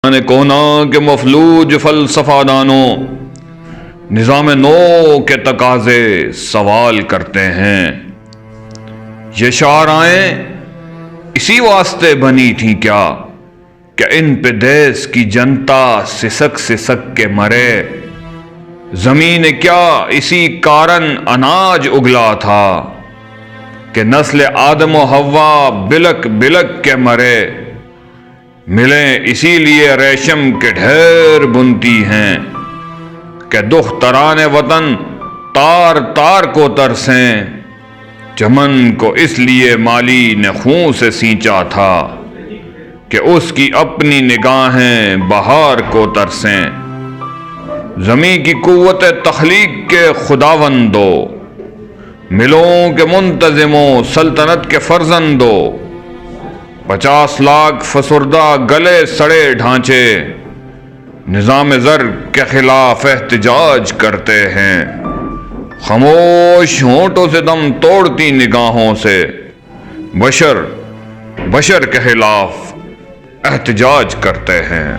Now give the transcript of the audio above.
نے کونا کے مفلوج فلسفہ دانوں نظام نو کے تقاضے سوال کرتے ہیں۔ یہ شاعرائیں اسی واسطے بنی تھیں کیا کہ ان پہ دیس کی جنتا سسک سسک کے مرے؟ زمین کیا اسی کارن اناج اگلا تھا کہ نسل آدم و حوا بلک بلک کے مرے؟ ملیں اسی لیے ریشم کے ڈھیر بنتی ہیں کہ دختران وطن تار تار کو ترسیں۔ چمن کو اس لیے مالی نے خون سے سینچا تھا کہ اس کی اپنی نگاہیں بہار کو ترسیں۔ زمین کی قوت تخلیق کے خداوندو، ملوں کے منتظموں، سلطنت کے فرزندو، 50 لاکھ فسردہ گلے سڑے ڈھانچے نظام زر کے خلاف احتجاج کرتے ہیں۔ خاموش ہونٹوں سے دم توڑتی نگاہوں سے بشر کے خلاف احتجاج کرتے ہیں۔